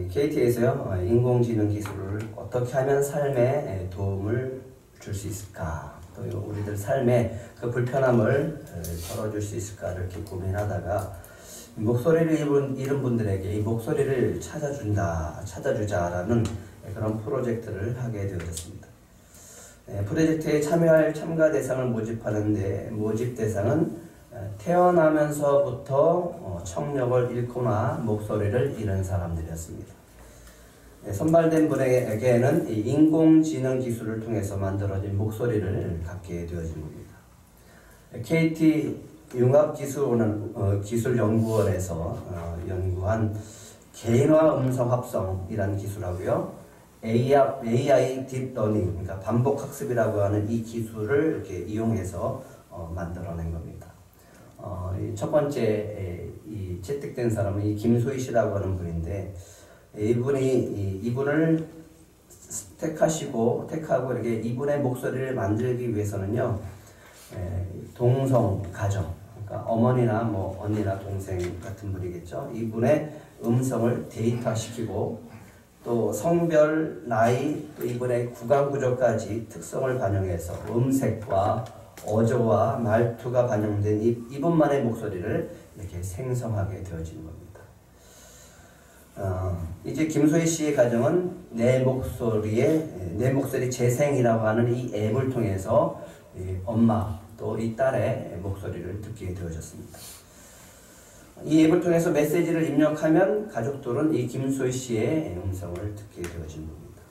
KT에서요, 인공지능 기술을 어떻게 하면 삶에 도움을 줄 수 있을까, 또 우리들 삶에 그 불편함을 덜어줄 수 있을까 이렇게 고민하다가 목소리를 잃은 분들에게 이 목소리를 찾아주자라는 그런 프로젝트를 하게 되어졌습니다. 프로젝트에 참여할 참가 대상을 모집하는데 모집 대상은 태어나면서부터 청력을 잃거나 목소리를 잃은 사람들이었습니다. 선발된 분에게는 인공지능 기술을 통해서 만들어진 목소리를 갖게 되어진 겁니다. KT 융합기술연구원에서 연구한 개인화 음성 합성이라는 기술하고요, AI 딥러닝, 그러니까 반복학습이라고 하는 이 기술을 이렇게 이용해서 만들어낸 겁니다. 첫 번째 채택된 사람은 김소희 씨라고 하는 분인데, 이분을 택하고 이렇게 이분의 목소리를 만들기 위해서는요, 동성 가정, 그러니까 어머니나 뭐 언니나 동생 같은 분이겠죠. 이분의 음성을 데이터시키고 또 성별, 나이, 또 이분의 구강 구조까지 특성을 반영해서 음색과 어조와 말투가 반영된 이분만의 목소리를 이렇게 생성하게 되어진 겁니다. 이제 김소희 씨의 가정은 내 목소리 재생이라고 하는 이 앱을 통해서 엄마 또 이 딸의 목소리를 듣게 되어졌습니다. 이 앱을 통해서 메시지를 입력하면 가족들은 이 김소희 씨의 음성을 듣게 되어진 겁니다.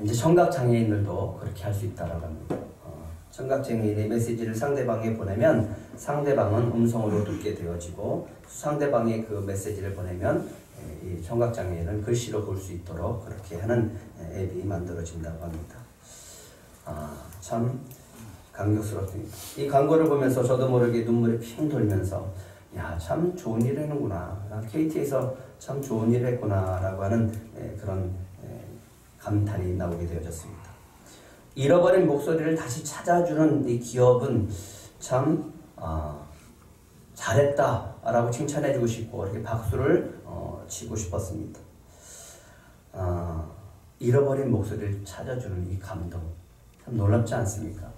이제 청각장애인들도 그렇게 할 수 있다고 합니다. 청각장애인의 메시지를 상대방에 보내면 상대방은 음성으로 듣게 되어지고, 상대방이 그 메시지를 보내면 이 청각장애인은 글씨로 볼 수 있도록 그렇게 하는 앱이 만들어진다고 합니다. 참 감격스럽습니다. 이 광고를 보면서 저도 모르게 눈물이 핑 돌면서 참 좋은 일 하는구나, KT에서 참 좋은 일 했구나 라고 하는 그런 감탄이 나오게 되어졌습니다. 잃어버린 목소리를 다시 찾아주는 이 기업은 참 잘했다 라고 칭찬해주고 싶고 이렇게 박수를 치고 싶었습니다. 잃어버린 목소리를 찾아주는 이 감동, 참 놀랍지 않습니까?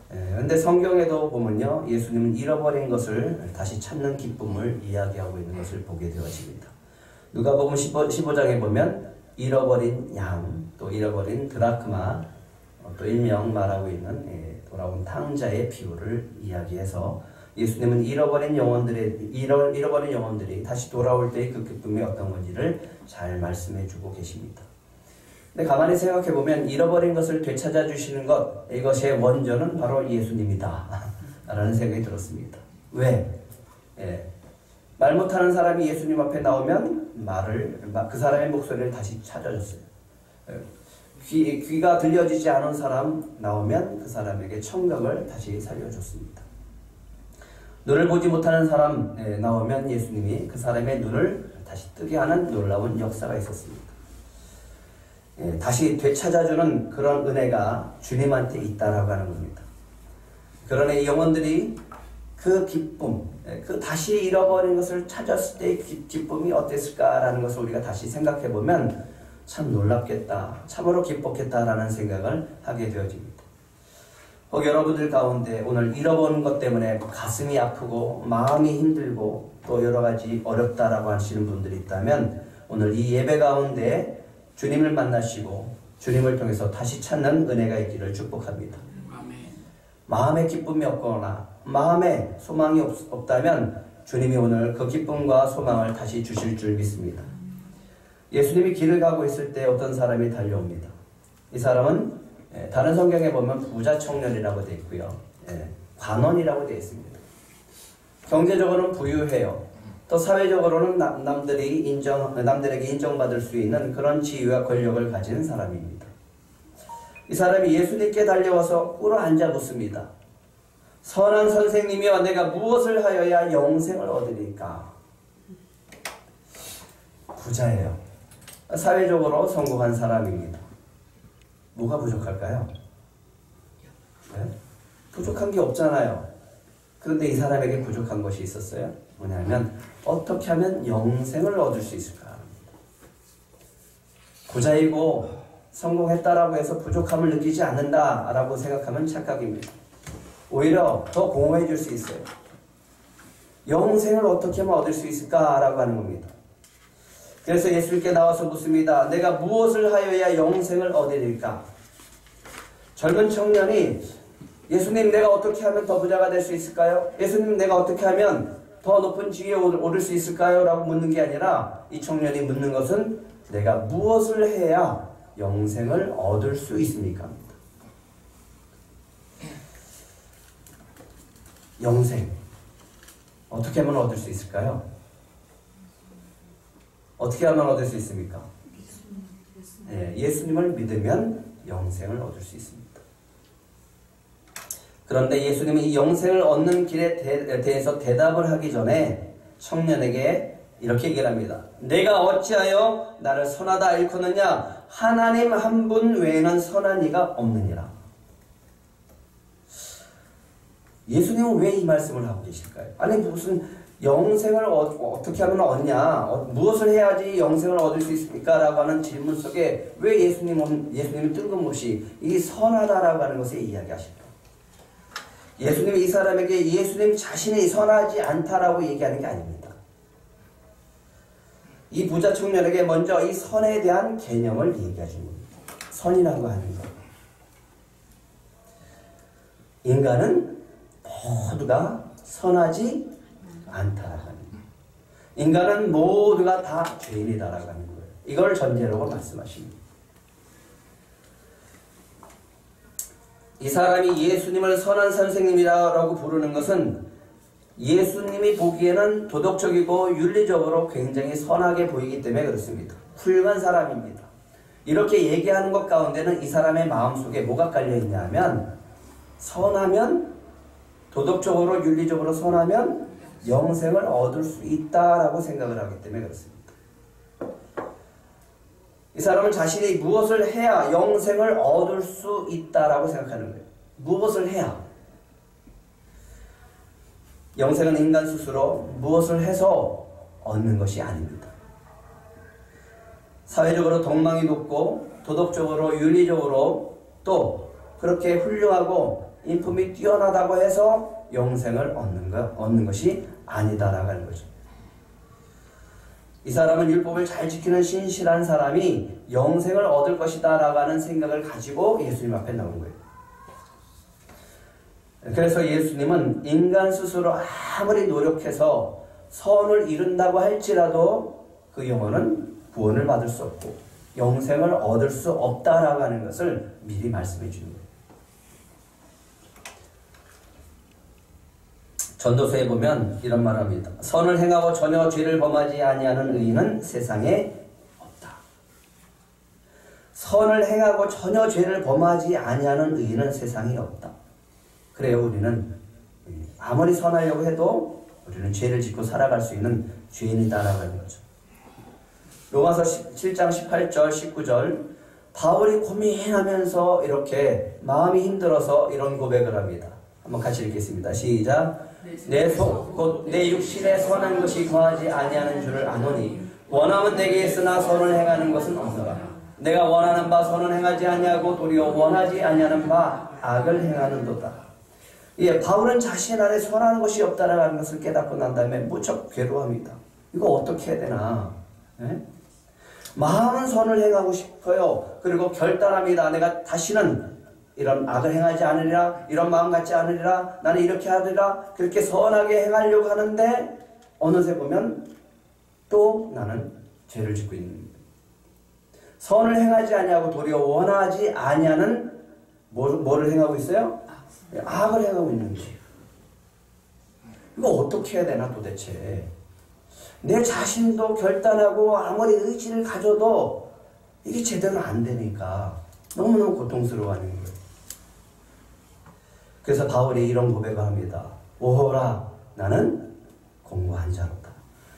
그런데 성경에도 보면요, 예수님은 잃어버린 것을 다시 찾는 기쁨을 이야기하고 있는 것을 보게 되어집니다. 누가복음 15장에 보면 잃어버린 양, 또 잃어버린 드라크마, 또 일명 말하고 있는 돌아온 탕자의 비유를 이야기해서 예수님은 잃어버린 영혼들이 다시 돌아올 때의 그 기쁨이 어떤 건지를 잘 말씀해 주고 계십니다. 근데 가만히 생각해 보면 잃어버린 것을 되찾아 주시는 것, 이것의 원조는 바로 예수님이다 라는 생각이 들었습니다. 왜? 말 못하는 사람이 예수님 앞에 나오면 그 사람의 목소리를 다시 찾아줬어요. 귀가 들려지지 않은 사람 나오면 그 사람에게 청각을 다시 살려줬습니다. 눈을 보지 못하는 사람 나오면 예수님이 그 사람의 눈을 다시 뜨게 하는 놀라운 역사가 있었습니다. 다시 되찾아주는 그런 은혜가 주님한테 있다라고 하는 겁니다. 그러나 이 영혼들이 그 기쁨, 그 다시 잃어버린 것을 찾았을 때의 기쁨이 어땠을까라는 것을 우리가 다시 생각해 보면 참 놀랍겠다, 참으로 기뻤겠다라는 생각을 하게 되어집니다. 혹 여러분들 가운데 오늘 잃어버린 것 때문에 가슴이 아프고 마음이 힘들고 또 여러 가지 어렵다라고 하시는 분들이 있다면 오늘 이 예배 가운데 주님을 만나시고 주님을 통해서 다시 찾는 은혜가 있기를 축복합니다. 마음에 기쁨이 없거나 마음에 소망이 없다면 주님이 오늘 그 기쁨과 소망을 다시 주실 줄 믿습니다. 예수님이 길을 가고 있을 때 어떤 사람이 달려옵니다. 이 사람은 다른 성경에 보면 부자 청년이라고 되어 있고요, 관원이라고 되어 있습니다. 경제적으로는 부유해요. 또 사회적으로는 남들에게 인정받을 수 있는 그런 지위와 권력을 가진 사람입니다. 이 사람이 예수님께 달려와서 꿇어 앉아 묻습니다. 선한 선생님이여, 내가 무엇을 하여야 영생을 얻으리까? 부자예요. 사회적으로 성공한 사람입니다. 뭐가 부족할까요? 부족한 게 없잖아요. 그런데 이 사람에게 부족한 것이 있었어요. 뭐냐면 어떻게 하면 영생을 얻을 수 있을까? 부자이고 성공했다라고 해서 부족함을 느끼지 않는다라고 생각하면 착각입니다. 오히려 더 공허해 줄 수 있어요. 영생을 어떻게 하면 얻을 수 있을까라고 하는 겁니다. 그래서 예수님께 나와서 묻습니다. 내가 무엇을 하여야 영생을 얻으리까? 젊은 청년이 예수님 내가 어떻게 하면 더 부자가 될 수 있을까요? 예수님 내가 어떻게 하면 더 높은 지위에 오를 수 있을까요? 라고 묻는 게 아니라 이 청년이 묻는 것은 내가 무엇을 해야 영생을 얻을 수 있습니까? 영생 어떻게 하면 얻을 수 있을까요? 어떻게 하면 얻을 수 있습니까? 예수님을 믿으면 영생을 얻을 수 있습니다. 그런데 예수님은 이 영생을 얻는 길에 대해서 대답을 하기 전에 청년에게 이렇게 얘기를 합니다. 내가 어찌하여 나를 선하다 일컫느냐? 하나님 한 분 외에는 선한 이가 없느니라. 예수님은 왜 이 말씀을 하고 계실까요? 아니 무슨 영생을 어떻게 하면 얻냐? 무엇을 해야지 영생을 얻을 수 있습니까? 라고 하는 질문 속에 왜 예수님이 뜬금없이 이 선하다라고 하는 것을 이야기하실까? 예수님이 이 사람에게 예수님 자신이 선하지 않다라고 얘기하는 게 아닙니다. 이 부자 청년에게 먼저 이 선에 대한 개념을 얘기해 줍니다. 선이라고 하는 것. 인간은 모두가 선하지 않다라고 하는 거예요. 인간은 모두가 다 죄인이다라고 하는 거예요. 이걸 전제로 말씀하십니다. 이 사람이 예수님을 선한 선생님이라고 부르는 것은 예수님이 보기에는 도덕적이고 윤리적으로 굉장히 선하게 보이기 때문에 그렇습니다. 훌륭한 사람입니다. 이렇게 얘기하는 것 가운데는 이 사람의 마음속에 뭐가 깔려있냐 하면 선하면 도덕적으로 윤리적으로 선하면 영생을 얻을 수 있다라고 생각을 하기 때문에 그렇습니다. 이 사람은 자신이 무엇을 해야 영생을 얻을 수 있다라고 생각하는 거예요. 무엇을 해야? 영생은 인간 스스로 무엇을 해서 얻는 것이 아닙니다. 사회적으로 덕망이 높고 도덕적으로 윤리적으로 또 그렇게 훌륭하고 인품이 뛰어나다고 해서 영생을 얻는 것이 아니다라고 하는 거죠. 이 사람은 율법을 잘 지키는 신실한 사람이 영생을 얻을 것이다 라고 하는 생각을 가지고 예수님 앞에 나온 거예요. 그래서 예수님은 인간 스스로 아무리 노력해서 선을 이룬다고 할지라도 그 영혼은 구원을 받을 수 없고 영생을 얻을 수 없다라고 하는 것을 미리 말씀해 주는 거예요. 전도서에 보면 이런 말을 합니다. 선을 행하고 전혀 죄를 범하지 아니하는 의인은 세상에 없다. 선을 행하고 전혀 죄를 범하지 아니하는 의인은 세상에 없다. 그래요, 우리는 아무리 선하려고 해도 우리는 죄를 짓고 살아갈 수 있는 죄인이다라고 하는 거죠. 로마서 7장 18절 19절 바울이 고민하면서 이렇게 마음이 힘들어서 이런 고백을 합니다. 한번 같이 읽겠습니다. 시작. 내 속 곧 내 육신에 선한 것이 거하지 아니하는 줄을 아노니 원함은 내게 있으나 선을 행하는 것은 없노라. 내가 원하는 바 선은 행하지 아니하고 도리어 원하지 아니하는 바 악을 행하는도다. 바울은 자신 안에 선한 것이 없다라는 것을 깨닫고 난 다음에 무척 괴로워합니다. 이거 어떻게 해야 되나? 마음은 선을 행하고 싶어요. 그리고 결단합니다. 내가 다시는 이런 악을 행하지 않으리라, 이런 마음 갖지 않으리라, 나는 이렇게 하리라, 그렇게 선하게 행하려고 하는데 어느새 보면 또 나는 죄를 짓고 있는 겁니다. 선을 행하지 아니하고 도리어 원하지 아니하는 뭐를 행하고 있어요? 악을 행하고 있는 거예요. 이거 어떻게 해야 되나 도대체? 내 자신도 결단하고 아무리 의지를 가져도 이게 제대로 안 되니까 너무너무 고통스러워하는 거예요. 그래서 바울이 이런 고백을 합니다. 오호라, 나는 공고한 자로다.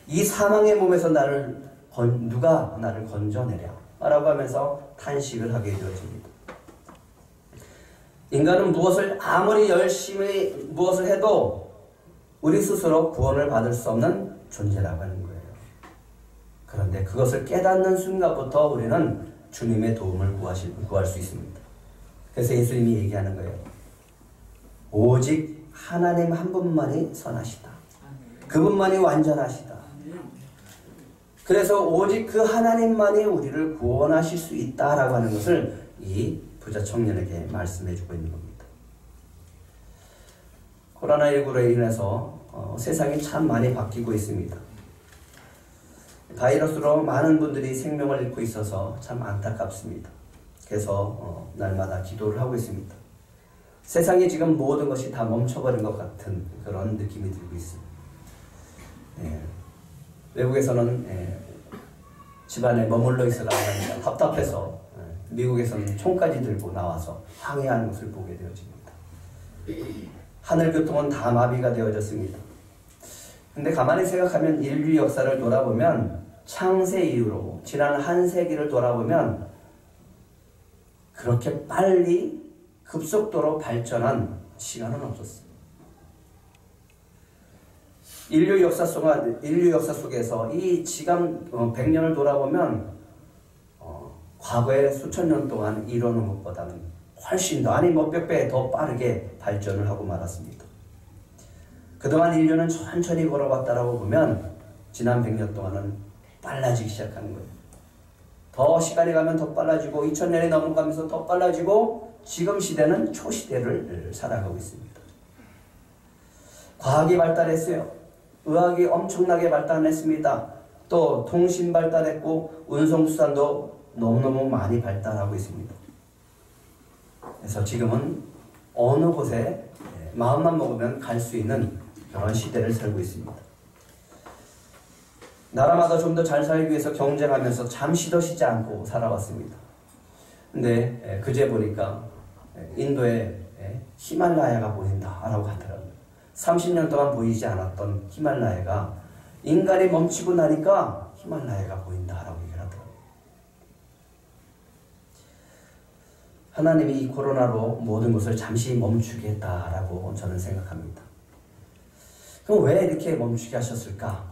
이 사망의 몸에서 누가 나를 건져내랴? 라고 하면서 탄식을 하게 되어집니다. 인간은 무엇을 아무리 열심히 무엇을 해도 우리 스스로 구원을 받을 수 없는 존재라고 하는 거예요. 그런데 그것을 깨닫는 순간부터 우리는 주님의 도움을 구할 수 있습니다. 그래서 예수님이 얘기하는 거예요. 오직 하나님 한 분만이 선하시다. 그분만이 완전하시다. 그래서 오직 그 하나님만이 우리를 구원하실 수 있다라고 하는 것을 이 부자 청년에게 말씀해 주고 있는 겁니다. 코로나19로 인해서 세상이 참 많이 바뀌고 있습니다. 바이러스로 많은 분들이 생명을 잃고 있어서 참 안타깝습니다. 그래서 날마다 기도를 하고 있습니다. 세상에 지금 모든 것이 다 멈춰버린 것 같은 그런 느낌이 들고 있습니다. 외국에서는 집안에 머물러 있으라고 하니까 답답해서 미국에서는 총까지 들고 나와서 항해하는 것을 보게 되어집니다. 하늘 교통은 다 마비가 되어졌습니다. 근데 가만히 생각하면 인류 역사를 돌아보면 창세 이후로 지난 한 세기를 돌아보면 그렇게 빨리 급속도로 발전한 시간은 없었어요. 인류 역사 속에서 이 지금 100년을 돌아보면 과거에 수천 년 동안 이루어놓은 것보다는 훨씬 더, 아니 몇백 배 더 빠르게 발전을 하고 말았습니다. 그동안 인류는 천천히 걸어왔다라고 보면 지난 100년 동안은 빨라지기 시작하는 거예요. 더 시간이 가면 더 빨라지고 2000년이 넘어가면서 더 빨라지고 지금 시대는 초시대를 살아가고 있습니다. 과학이 발달했어요. 의학이 엄청나게 발달했습니다. 또 통신 발달했고 운송수단도 너무너무 많이 발달하고 있습니다. 그래서 지금은 어느 곳에 마음만 먹으면 갈 수 있는 그런 시대를 살고 있습니다. 나라마다 좀 더 잘 살기 위해서 경쟁하면서 잠시도 쉬지 않고 살아왔습니다. 근데 그제 보니까 인도에 히말라야가 보인다라고 하더라고요. 30년 동안 보이지 않았던 히말라야가 인간이 멈추고 나니까 히말라야가 보인다라고 얘기를 하더라고요. 하나님이 이 코로나로 모든 것을 잠시 멈추겠다라고 저는 생각합니다. 그럼 왜 이렇게 멈추게 하셨을까?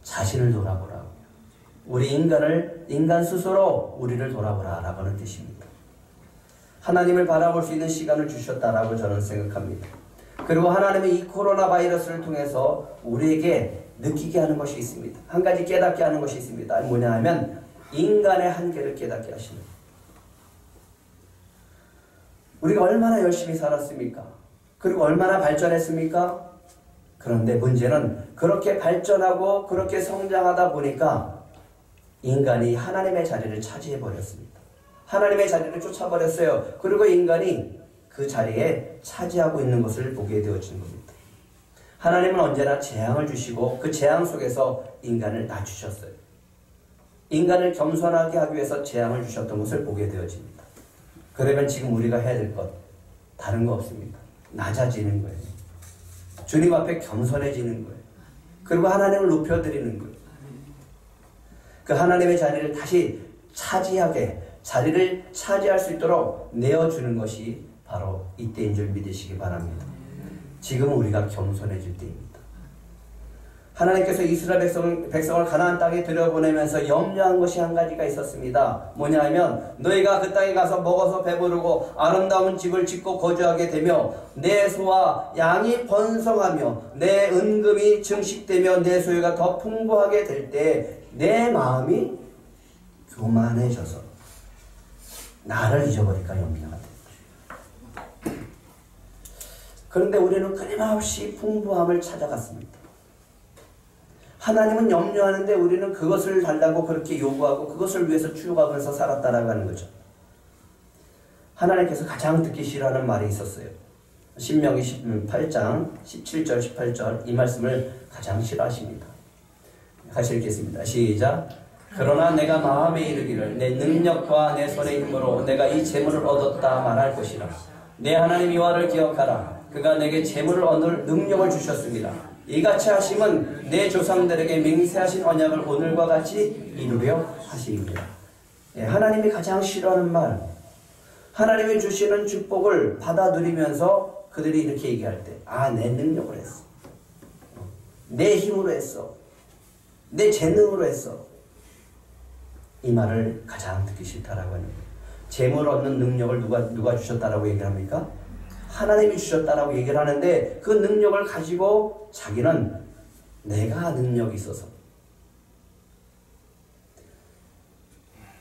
자신을 돌아보라고요. 우리 인간 스스로 우리를 돌아보라라고 하는 뜻입니다. 하나님을 바라볼 수 있는 시간을 주셨다라고 저는 생각합니다. 그리고 하나님의 이 코로나 바이러스를 통해서 우리에게 느끼게 하는 것이 있습니다. 한 가지 깨닫게 하는 것이 있습니다. 뭐냐 하면 인간의 한계를 깨닫게 하시는 거예요. 우리가 얼마나 열심히 살았습니까? 그리고 얼마나 발전했습니까? 그런데 문제는 그렇게 발전하고 그렇게 성장하다 보니까 인간이 하나님의 자리를 차지해버렸습니다. 하나님의 자리를 쫓아버렸어요. 그리고 인간이 그 자리에 차지하고 있는 것을 보게 되어지는 겁니다. 하나님은 언제나 재앙을 주시고 그 재앙 속에서 인간을 낮추셨어요. 인간을 겸손하게 하기 위해서 재앙을 주셨던 것을 보게 되어집니다. 그러면 지금 우리가 해야 될 것 다른 거 없습니다. 낮아지는 거예요. 주님 앞에 겸손해지는 거예요. 그리고 하나님을 높여드리는 거예요. 그 하나님의 자리를 다시 자리를 차지할 수 있도록 내어주는 것이 바로 이때인 줄 믿으시기 바랍니다. 지금은 우리가 겸손해질 때입니다. 하나님께서 이스라엘 백성을 가나안 땅에 들여보내면서 염려한 것이 한 가지가 있었습니다. 뭐냐 하면 너희가 그 땅에 가서 먹어서 배부르고 아름다운 집을 짓고 거주하게 되며 내 소와 양이 번성하며 내 은금이 증식되며 내 소유가 더 풍부하게 될 때 내 마음이 교만해져서 나를 잊어버릴까 염려가 됐죠. 그런데 우리는 끊임없이 풍부함을 찾아갔습니다. 하나님은 염려하는데 우리는 그것을 달라고 그렇게 요구하고 그것을 위해서 추구하면서 살았다라고 하는 거죠. 하나님께서 가장 듣기 싫어하는 말이 있었어요. 신명기 8장 17절 18절 이 말씀을 가장 싫어하십니다. 같이 읽겠습니다. 시작. 그러나 내가 마음에 이르기를 내 능력과 내 손의 힘으로 내가 이 재물을 얻었다 말할 것이라. 내 하나님 여호와를 기억하라. 그가 내게 재물을 얻을 능력을 주셨습니다. 이같이 하심은 내 조상들에게 맹세하신 언약을 오늘과 같이 이루려 하시입니다. 하나님이 가장 싫어하는 말, 하나님이 주시는 축복을 받아 누리면서 그들이 이렇게 얘기할 때, 아, 내 능력으로 했어. 내 힘으로 했어. 내 재능으로 했어. 이 말을 가장 듣기 싫다라고 하는 거예요. 재물 얻는 능력을 누가 주셨다라고 얘기를 합니까? 하나님이 주셨다라고 얘기를 하는데 그 능력을 가지고 자기는 내가 능력이 있어서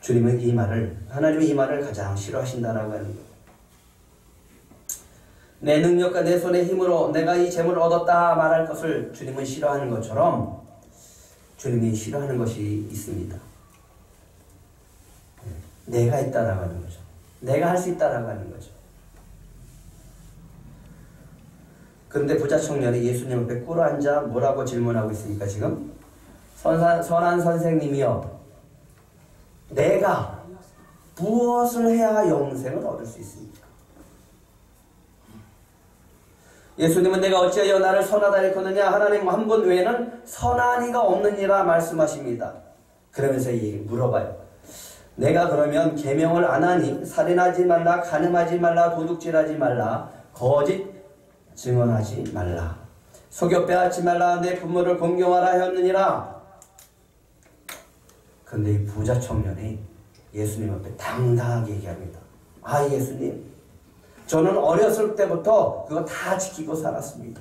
주님은 이 말을, 하나님이 이 말을 가장 싫어하신다라고 하는 거예요. 내 능력과 내 손의 힘으로 내가 이 재물을 얻었다 말할 것을 주님은 싫어하는 것처럼 주님이 싫어하는 것이 있습니다. 내가 있다라고 하는 거죠. 내가 할 수 있다라고 하는 거죠. 그런데 부자 청년이 예수님 앞에 꿇어앉아 뭐라고 질문하고 있습니까? 지금 선한 선생님이여, 내가 무엇을 해야 영생을 얻을 수 있습니까? 예수님은 내가 어찌하여 나를 선하다 일컫느냐? 하나님 한 분 외에는 선한 이가 없느니라 말씀하십니다. 그러면서 물어봐요. 내가 그러면 계명을 안 하니 살인하지 말라, 간음하지 말라, 도둑질하지 말라, 거짓 증언하지 말라, 속여 빼앗지 말라, 내 부모를 공경하라 하였느니라. 그런데 이 부자 청년이 예수님 앞에 당당하게 얘기합니다. 아, 예수님, 저는 어렸을 때부터 그거 다 지키고 살았습니다.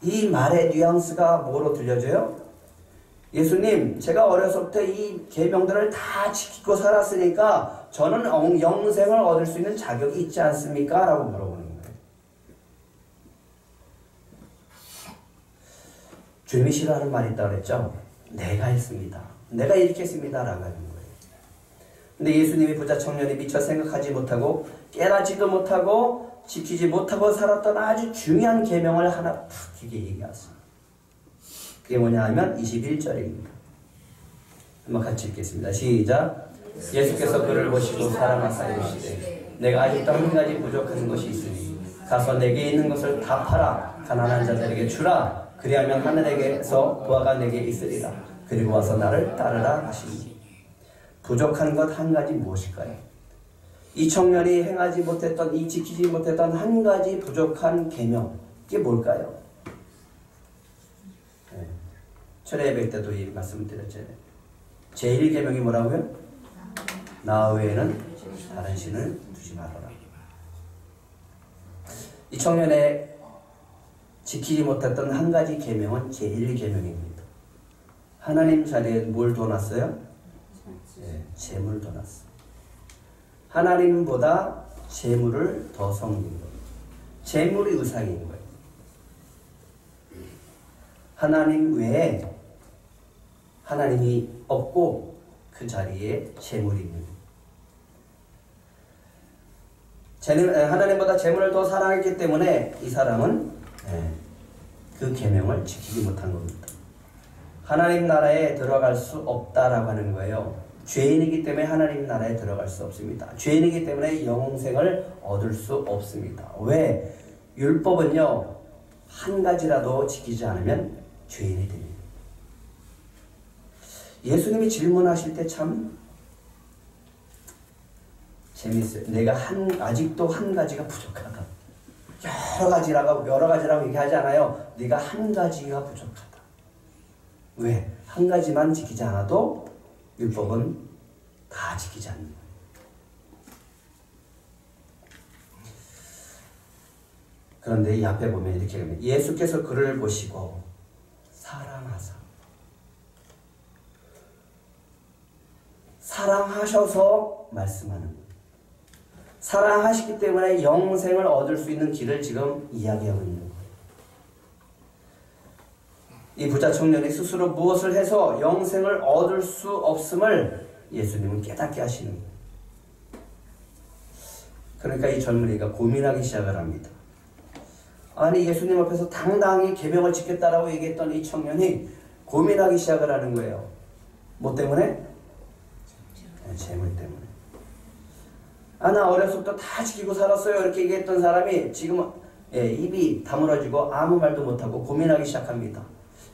이 말의 뉘앙스가 뭐로 들려져요? 예수님, 제가 어렸을 때 이 계명들을 다 지키고 살았으니까 저는 영생을 얻을 수 있는 자격이 있지 않습니까? 라고 물어보는 거예요. 주님이 싫어하는 말이 있다고 그랬죠? 내가 했습니다. 내가 이렇게 했습니다. 라고 하는 거예요. 근데 예수님이 부자 청년이 미처 생각하지 못하고 깨닫지도 못하고 지키지 못하고 살았던 아주 중요한 계명을 하나 탁 이렇게 얘기하셨어요. 그게 뭐냐 하면 21절입니다. 한번 같이 읽겠습니다. 시작. 예수께서 그를 보시고 사랑하사 이르시되 내가 아직도 한 가지 부족한 것이 있으니 가서 내게 있는 것을 다 팔아 가난한 자들에게 주라. 그리하면 하늘에게서 보아가 내게 있으리라. 그리고 와서 나를 따르라 하시니. 부족한 것 한 가지 무엇일까요? 이 청년이 행하지 못했던, 이 지키지 못했던 한 가지 부족한 계명, 이게 뭘까요? 철회 예배 때도 이 말씀을 드렸잖아요. 제1계명이 뭐라고요? 나 외에는 다른 신을 두지 말아라. 이 청년의 지키지 못했던 한 가지 계명은 제1계명입니다. 하나님 자리에 뭘 둬놨어요? 재물을 둬놨어요. 하나님보다 재물을 더 섬긴 거예요. 재물이 우상인 거예요. 하나님 외에 하나님이 없고 그 자리에 재물이 있는 거예요. 하나님보다 재물을 더 사랑했기 때문에 이 사람은 그 계명을 지키지 못한 겁니다. 하나님 나라에 들어갈 수 없다라고 하는 거예요. 죄인이기 때문에 하나님 나라에 들어갈 수 없습니다. 죄인이기 때문에 영생을 얻을 수 없습니다. 왜? 율법은요, 한 가지라도 지키지 않으면 죄인이 됩니다. 예수님이 질문하실 때 참 재밌어요. 내가 아직도 한 가지가 부족하다. 여러 가지라고 얘기하지 않아요. 네가 한 가지가 부족하다. 왜? 한 가지만 지키지 않아도 율법은 다 지키지 않는 거예요. 그런데 이 앞에 보면 이렇게 합니다. 예수께서 그를 보시고 사랑하사. 사랑하셔서 말씀하는 거예요. 사랑하시기 때문에 영생을 얻을 수 있는 길을 지금 이야기하고 있는 거예요. 이 부자 청년이 스스로 무엇을 해서 영생을 얻을 수 없음을 예수님은 깨닫게 하시는 거예요. 그러니까 이 젊은이가 고민하기 시작을 합니다. 아니, 예수님 앞에서 당당히 계명을 지켰다라고 얘기했던 이 청년이 고민하기 시작을 하는 거예요. 뭐 때문에? 재물 때문에. 아, 나 어렸을 때 다 지키고 살았어요. 이렇게 얘기했던 사람이 지금 입이 다물어지고 아무 말도 못하고 고민하기 시작합니다.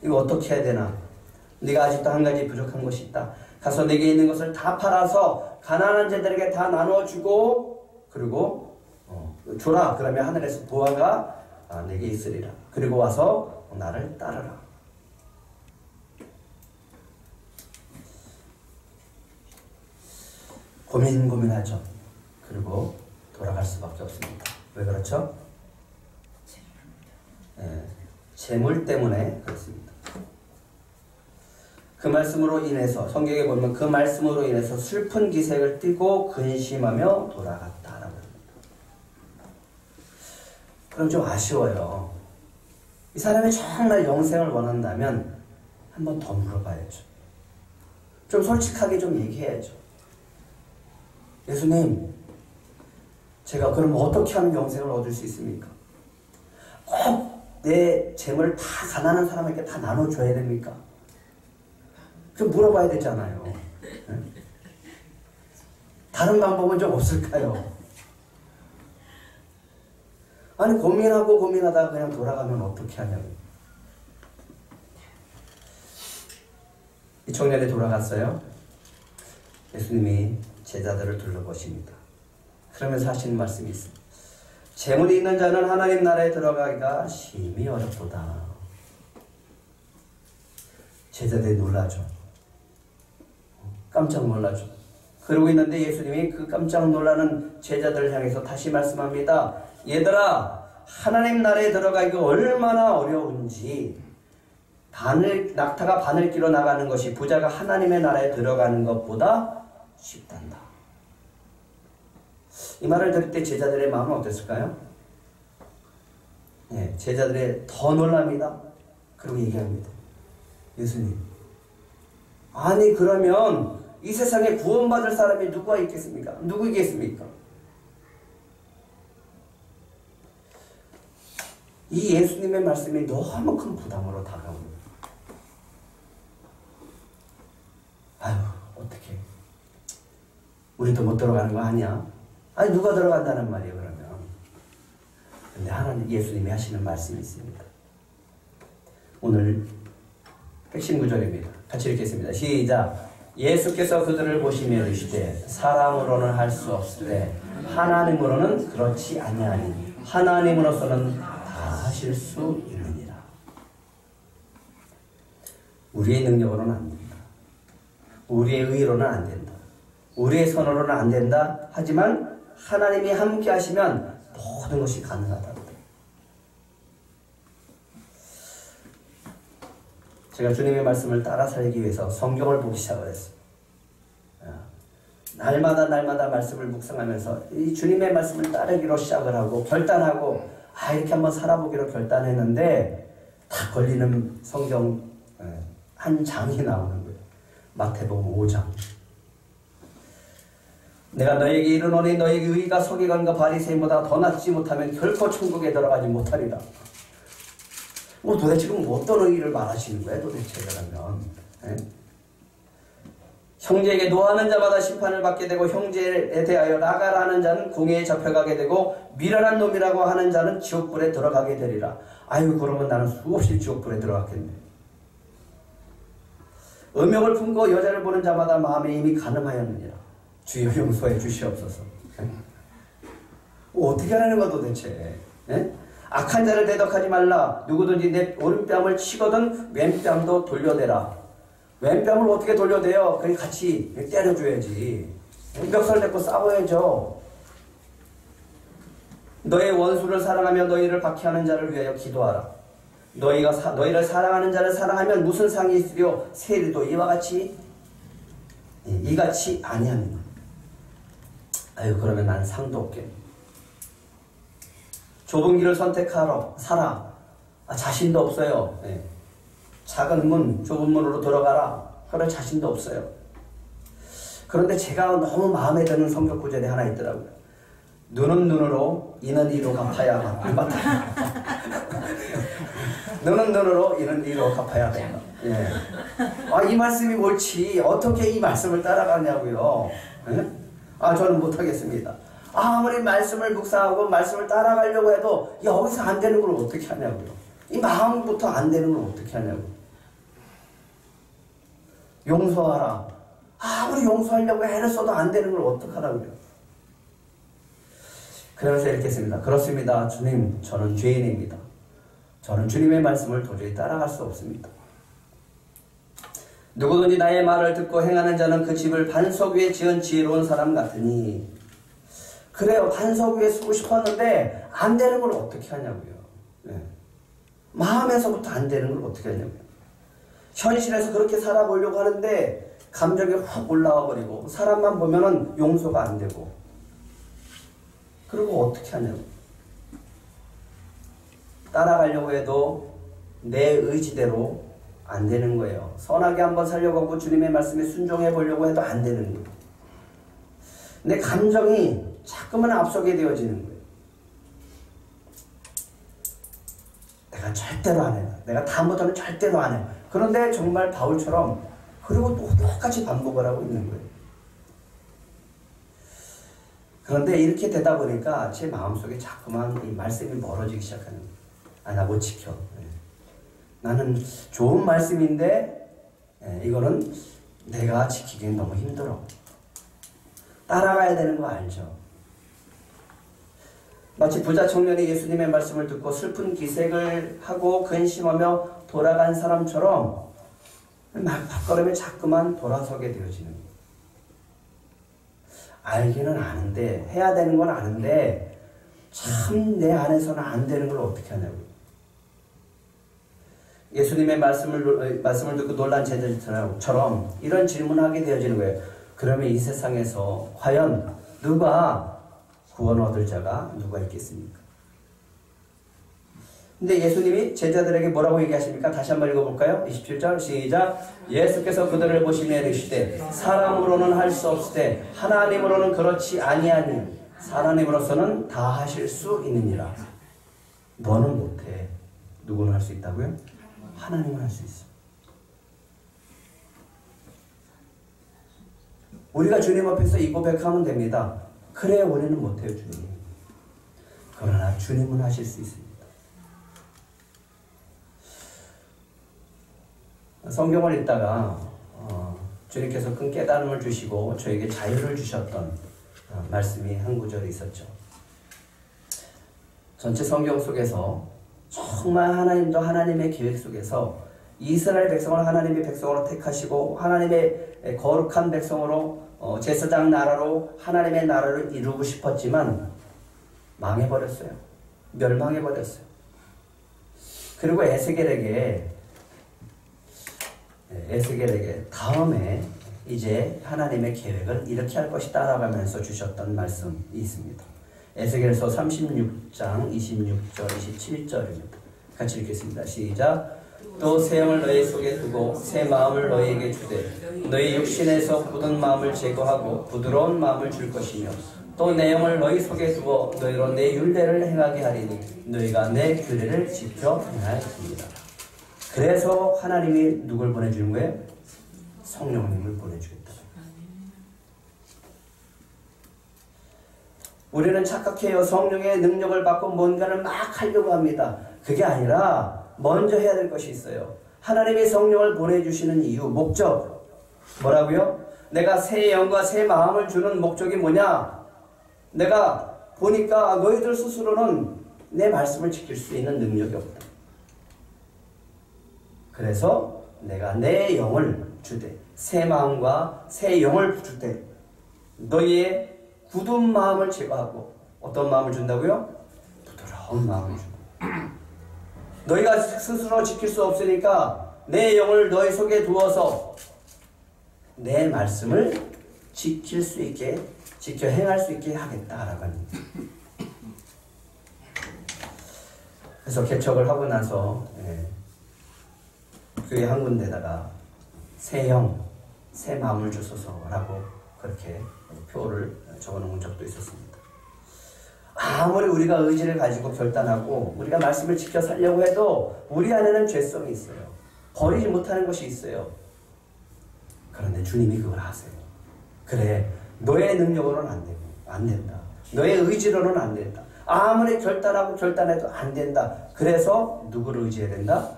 이거 어떻게 해야 되나? 네가 아직도 한 가지 부족한 것이 있다. 가서 내게 있는 것을 다 팔아서 가난한 자들에게 다 나눠주고 그리고 주라. 그러면 하늘에서 보화가 내게 있으리라. 그리고 와서 나를 따르라. 고민하죠. 그리고 돌아갈 수밖에 없습니다. 왜 그렇죠? 재물 때문에 그렇습니다. 그 말씀으로 인해서 성경에 보면 그 말씀으로 인해서 슬픈 기색을 띠고 근심하며 돌아갔다라고 합니다. 그럼 좀 아쉬워요. 이 사람이 정말 영생을 원한다면 한 번 더 물어봐야죠. 좀 솔직하게 좀 얘기해야죠. 예수님, 제가 그럼 어떻게 하면 영생을 얻을 수 있습니까? 꼭 내 재물 다 가난한 사람에게 다 나눠줘야 됩니까? 그 물어봐야 되잖아요. 다른 방법은 좀 없을까요? 아니 고민하다가 그냥 돌아가면 어떻게 하냐고. 이 청년이 돌아갔어요. 예수님이 제자들을 둘러보십니다. 그러면서 하시는 말씀이 있습니다. 재물이 있는 자는 하나님 나라에 들어가기가 심히 어렵도다. 제자들이 놀라죠. 깜짝 놀라죠. 그러고 있는데 예수님이 그 깜짝 놀라는 제자들을 향해서 다시 말씀합니다. 얘들아, 하나님 나라에 들어가기가 얼마나 어려운지, 낙타가 바늘기로 나가는 것이 부자가 하나님의 나라에 들어가는 것보다 쉽단다. 이 말을 들을 때 제자들의 마음은 어땠을까요? 제자들이 더 놀랍니다. 그리고 얘기합니다. 예수님, 아니 그러면 이 세상에 구원받을 사람이 누가 있겠습니까? 누구이겠습니까? 이 예수님의 말씀이 너무 큰 부담으로 다가옵니다. 아유, 어떡해. 우리도 못 들어가는 거 아니야? 아니, 누가 들어간다는 말이에요, 그러면. 근데 하나님, 예수님이 하시는 말씀이 있습니다. 오늘 핵심 구절입니다. 같이 읽겠습니다. 시작. 예수께서 그들을 보시며 이르시되 사람으로는 할 수 없으되 하나님으로는 그렇지 아니하니 하나님으로서는 다 하실 수 있느니라. 우리의 능력으로는 안 된다. 우리의 의로는 안 된다. 우리의 선으로는 안 된다. 하지만 하나님이 함께 하시면 모든 것이 가능하다. 제가 주님의 말씀을 따라 살기 위해서 성경을 보기 시작을 했어요. 날마다 말씀을 묵상하면서 이 주님의 말씀을 따르기로 시작을 하고 결단하고 이렇게 한번 살아보기로 결단했는데 딱 걸리는 성경 한 장이 나오는 거예요. 마태복음 5장. 내가 너에게 이르노니 너에게 의가 서기관과 바리새인보다 더 낫지 못하면 결코 천국에 들어가지 못하리라. 도대체 지금 어떤 의의를 말하시는 거예요, 도대체 그러면? 형제에게 노하는 자마다 심판을 받게 되고 형제에 대하여 나가라는 자는 궁에 잡혀가게 되고 미련한 놈이라고 하는 자는 지옥불에 들어가게 되리라. 아유, 그러면 나는 수없이 지옥불에 들어갔겠네. 음욕을 품고 여자를 보는 자마다 마음에 이미 간음하였느니라. 주여 용서해 주시옵소서. 어떻게 하라는 거야 도대체? 악한 자를 대덕하지 말라. 누구든지 내 오른뺨을 치거든 왼뺨도 돌려대라. 왼뺨을 어떻게 돌려대요? 그냥 같이 때려줘야지. 멱살 잡고 싸워야죠. 너의 원수를 사랑하며 너희를 박해하는 자를 위하여 기도하라. 너희를 사랑하는 자를 사랑하면 무슨 상이 있으려 세리도 이같이 아니하느냐. 아유, 그러면 난 상도 없겠네. 좁은 길을 선택하러 살아. 자신도 없어요. 작은 문, 좁은 문으로 들어가라. 그럴 자신도 없어요. 그런데 제가 너무 마음에 드는 성경 구절이 하나 있더라고요. 눈은 눈으로, 이는 이로 갚아야 한다. 눈은 눈으로, 이는 이로 갚아야 된다. 이 말씀이 옳지. 어떻게 이 말씀을 따라가냐고요. 저는 못하겠습니다. 아무리 말씀을 묵상하고 말씀을 따라가려고 해도 여기서 안 되는 걸 어떻게 하냐고요. 이 마음부터 안 되는 걸 어떻게 하냐고요. 용서하라. 아무리 용서하려고 애를 써도 안 되는 걸 어떡하라고요. 그러면서 이렇게 했습니다. 그렇습니다. 주님, 저는 죄인입니다. 저는 주님의 말씀을 도저히 따라갈 수 없습니다. 누구든지 나의 말을 듣고 행하는 자는 그 집을 반석 위에 지은 지혜로운 사람 같으니. 그래요. 반석 위에 쓰고 싶었는데 안 되는 걸 어떻게 하냐고요. 네. 마음에서부터 안 되는 걸 어떻게 하냐고요. 현실에서 그렇게 살아보려고 하는데 감정이 확 올라와 버리고 사람만 보면은 용서가 안 되고. 그리고 어떻게 하냐고. 따라가려고 해도 내 의지대로 안 되는 거예요. 선하게 한번 살려고 하고 주님의 말씀에 순종해 보려고 해도 안 되는 거예요. 내 감정이 자꾸만 앞서게 되어지는 거예요. 내가 절대로 안 해요. 내가 다음부터는 절대로 안 해요. 그런데 정말 바울처럼 그리고 또 똑같이 반복을 하고 있는 거예요. 그런데 이렇게 되다 보니까 제 마음속에 자꾸만 이 말씀이 멀어지기 시작하는 거예요. 아, 나 못 지켜. 나는 좋은 말씀인데 이거는 내가 지키기엔 너무 힘들어. 따라가야 되는 거 알죠? 마치 부자 청년이 예수님의 말씀을 듣고 슬픈 기색을 하고 근심하며 돌아간 사람처럼 막 발걸음에 자꾸만 돌아서게 되어지는 거예요. 알기는 아는데, 해야 되는 건 아는데 참 내 안에서는 안 되는 걸 어떻게 하냐고요. 예수님의 말씀을 듣고 놀란 제자들처럼 이런 질문을 하게 되어지는 거예요. 그러면 이 세상에서 과연 누가 구원 얻을 자가 누가 있겠습니까? 근데 예수님이 제자들에게 뭐라고 얘기하십니까? 다시 한번 읽어볼까요? 27절 시작. 예수께서 그들을 보시며 이르시되 사람으로는 할 수 없으되 하나님으로는 그렇지 아니하니 하나님으로서는 다 하실 수 있느니라. 너는 못해. 누구는 할 수 있다고요? 하나님은 할 수 있어. 우리가 주님 앞에서 이 고백하면 됩니다. 그래 우리는 못해요 주님. 그러나 주님은 하실 수 있습니다. 성경을 읽다가 주님께서 큰 깨달음을 주시고 저에게 자유를 주셨던 말씀이 한 구절이 있었죠. 전체 성경 속에서 정말 하나님도 하나님의 계획 속에서 이스라엘 백성을 하나님의 백성으로 택하시고 하나님의 거룩한 백성으로 제사장 나라로 하나님의 나라를 이루고 싶었지만 망해버렸어요. 멸망해버렸어요. 그리고 에스겔에게 다음에 이제 하나님의 계획을 이렇게 할 것이다 라고 하면서 주셨던 말씀이 있습니다. 에스겔서 36장 26절 27절입니다. 같이 읽겠습니다. 시작. 또 새 영을 너희 속에 두고 새 마음을 너희에게 주되 너희 육신에서 굳은 마음을 제거하고 부드러운 마음을 줄 것이며 또 내 영을 너희 속에 두어 너희로 내 율례를 행하게 하리니 너희가 내 규례를 지켜 행하였습니다. 그래서 하나님이 누굴 보내주는 거예요? 성령님을 보내주겠다. 우리는 착각해요. 성령의 능력을 받고 뭔가를 막 하려고 합니다. 그게 아니라 먼저 해야 될 것이 있어요. 하나님의 성령을 보내주시는 이유, 목적 뭐라고요? 내가 새 영과 새 마음을 주는 목적이 뭐냐? 내가 보니까 너희들 스스로는 내 말씀을 지킬 수 있는 능력이 없다. 그래서 내가 내 영을 주되 새 마음과 새 영을 주되 너희의 굳은 마음을 제거하고 어떤 마음을 준다고요? 부드러운 마음을 준다. 너희가 스스로 지킬 수 없으니까 내 영을 너희 속에 두어서 내 말씀을 지킬 수 있게 지켜 행할 수 있게 하겠다라고 합니다. 그래서 개척을 하고 나서 교회 한 군데다가 새 영, 새 마음을 주소서라고 그렇게 표를 적어놓은 적도 있었습니다. 아무리 우리가 의지를 가지고 결단하고 우리가 말씀을 지켜 살려고 해도 우리 안에는 죄성이 있어요. 버리지 못하는 것이 있어요. 그런데 주님이 그걸 아세요. 그래, 너의 능력으로는 안 되고 안 된다. 너의 의지로는 안 된다. 아무리 결단하고 결단해도 안 된다. 그래서 누구를 의지해야 된다?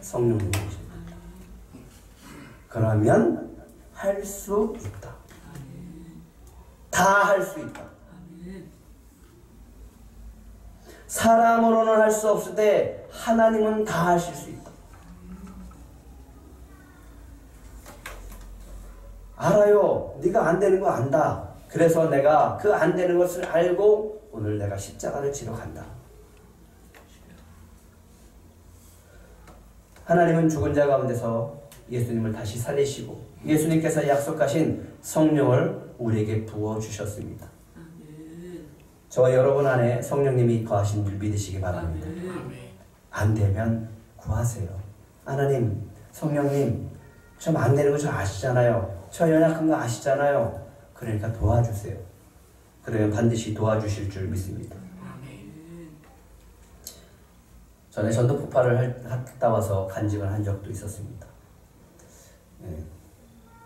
성령님을 의지해야 된다. 그러면 할 수 있다. 다 할 수 있다. 사람으로는 할 수 없을 때 하나님은 다 하실 수 있다. 알아요. 네가 안 되는 거 안다. 그래서 내가 그 안 되는 것을 알고 오늘 내가 십자가를 지러 간다. 하나님은 죽은 자 가운데서 예수님을 다시 살리시고 예수님께서 약속하신 성령을 우리에게 부어주셨습니다. 저와 여러분 안에 성령님이 거하신 줄 믿으시기 바랍니다. 안 되면 구하세요. 하나님, 성령님, 좀 안 되는 거 저 아시잖아요. 저 연약한 거 아시잖아요. 그러니까 도와주세요. 그러면 반드시 도와주실 줄 믿습니다. 전에 전도 폭발을 갔다 와서 간증을 한 적도 있었습니다.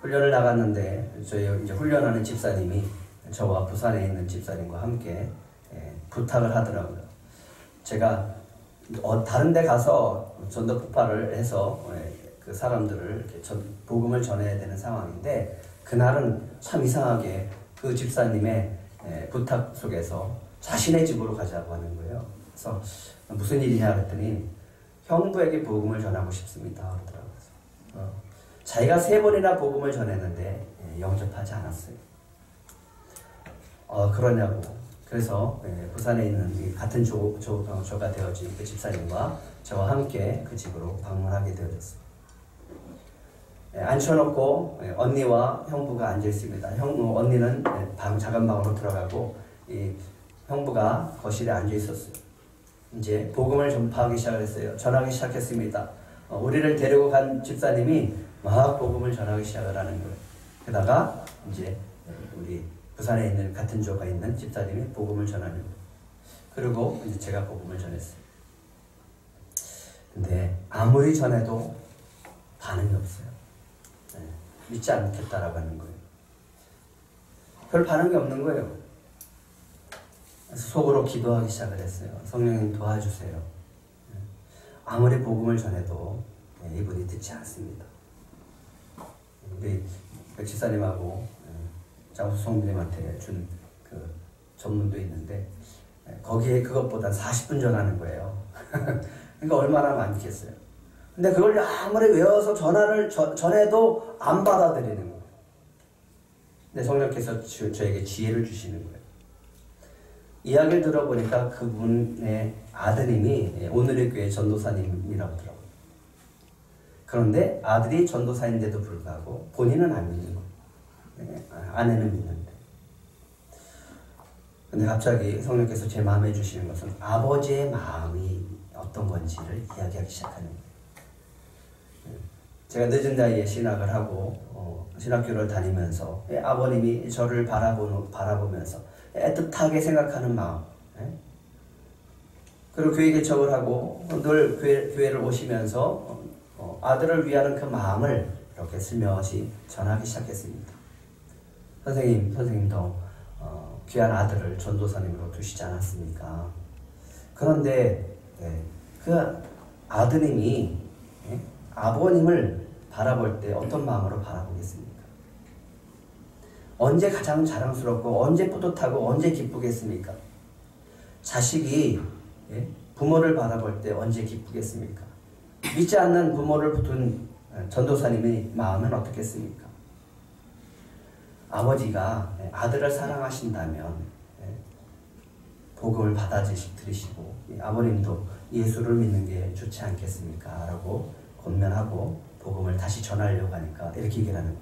훈련을 나갔는데 저희 이제 훈련하는 집사님이 저와 부산에 있는 집사님과 함께 부탁을 하더라고요. 제가 다른 데 가서 전도 폭발을 해서 그 사람들을 이렇게 복음을 전해야 되는 상황인데 그날은 참 이상하게 그 집사님의 부탁 속에서 자신의 집으로 가자고 하는 거예요. 그래서 무슨 일이냐 그랬더니 형부에게 복음을 전하고 싶습니다 그러더라고요. 자기가 3번이나 복음을 전했는데 영접하지 않았어요. 그러냐고. 그래서 부산에 있는 같은 조가 되어진 그 집사님과 저와 함께 그 집으로 방문하게 되어졌어요. 앉혀놓고 언니와 형부가 앉아 있습니다. 언니는 작은 방으로 들어가고 이 형부가 거실에 앉아 있었어요. 이제 복음을 전파하기 시작했어요. 전하기 시작했습니다. 우리를 데리고 간 집사님이 막 복음을 전하기 시작을 하는 거예요. 게다가 이제 우리 부산에 있는 같은 조가 있는 집사님이 복음을 전하는 거예요. 그리고 이제 제가 복음을 전했어요. 근데 아무리 전해도 반응이 없어요. 믿지 않겠다라고 하는 거예요. 별 반응이 없는 거예요. 그래서 속으로 기도하기 시작을 했어요. 성령님 도와주세요. 아무리 복음을 전해도 이분이 듣지 않습니다. 우리 백지사님하고 장수 성님한테 준 그 전문도 있는데 거기에 그것보다 40분 전하는 거예요. 그러니까 얼마나 많겠어요. 근데 그걸 아무리 외워서 전해도 안 받아들이는 거예요. 근데 성령께서 저에게 지혜를 주시는 거예요. 이야기를 들어보니까 그분의 아드님이 오늘의 교회 전도사님이라고 하더라고요. 그런데 아들이 전도사인데도 불구하고 본인은 안 믿는 거예요. 아내는 믿는데. 근데 갑자기 성령께서 제 마음에 주시는 것은 아버지의 마음이 어떤 건지를 이야기하기 시작하는 거예요. 제가 늦은 나이에 신학을 하고 신학교를 다니면서 아버님이 저를 바라보면서 애틋하게 생각하는 마음, 그리고 교회 개척을 하고 늘 교회를 오시면서 아들을 위하는 그 마음을 이렇게 슬며시 전하기 시작했습니다. 선생님도 귀한 아들을 전도사님으로 두시지 않았습니까? 그런데 그 아드님이 아버님을 바라볼 때 어떤 마음으로 바라보겠습니까? 언제 가장 자랑스럽고 언제 뿌듯하고 언제 기쁘겠습니까? 자식이 부모를 바라볼 때 언제 기쁘겠습니까? 믿지 않는 부모를 둔 전도사님의 마음은 어떻겠습니까? 아버지가 아들을 사랑하신다면 복음을 받아들이시고 아버님도 예수를 믿는 게 좋지 않겠습니까? 라고 권면하고 복음을 다시 전하려고 하니까 이렇게 얘기를 하는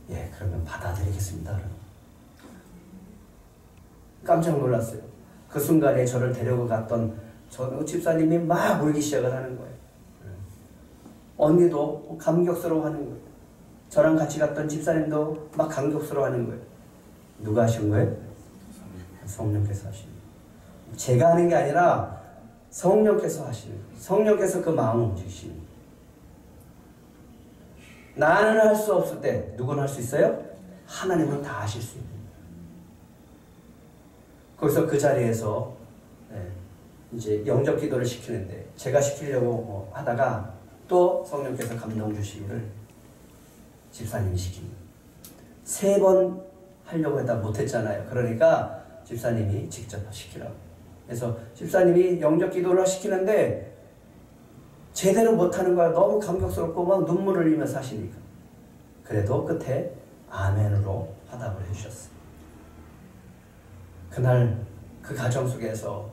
거예요. 그러면 받아들이겠습니다. 깜짝 놀랐어요. 그 순간에 저를 데리고 갔던 저 집사님이 막 울기 시작을 하는 거예요. 언니도 감격스러워하는 거예요. 저랑 같이 갔던 집사님도 막 감격스러워하는 거예요. 누가 하신 거예요? 성령께서 하시는 거예요. 제가 하는 게 아니라 성령께서 하시는 거예요. 성령께서 그 마음을 움직이시는 거예요. 나는 할 수 없을 때 누구는 할 수 있어요? 하나님은 다 하실 수 있는 거예요. 거기서 그 자리에서 이제 영접 기도를 시키는데 제가 시키려고 하다가 또 성령께서 감동 주시기를 집사님이 시킵니다. 3번 하려고 했다 못했잖아요. 그러니까 집사님이 직접 시키라고. 그래서 집사님이 영접 기도를 시키는데 제대로 못하는 거야. 너무 감격스럽고 막 눈물을 흘리면서 하시니까. 그래도 끝에 아멘으로 화답을 해주셨어요. 그날 그 가정 속에서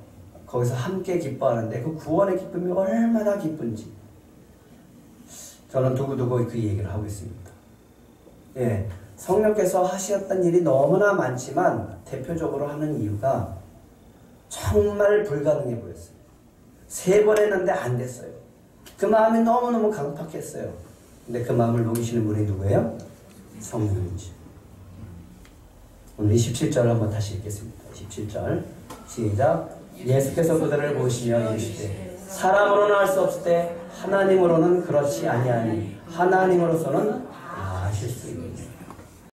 거기서 함께 기뻐하는데 그 구원의 기쁨이 얼마나 기쁜지 저는 두고두고 그 얘기를 하고 있습니다. 예, 성령께서 하셨던 일이 너무나 많지만 대표적으로 하는 이유가 정말 불가능해 보였어요. 3번 했는데 안 됐어요. 그 마음이 너무너무 강팍했어요. 근데 그 마음을 녹이시는 분이 누구예요? 성령이죠. 오늘 27절 한번 다시 읽겠습니다. 27절 시작. 예수께서 그들을 보시며 이르시되 사람으로는 할 수 없을 때 하나님으로는 그렇지 아니하니 하나님으로서는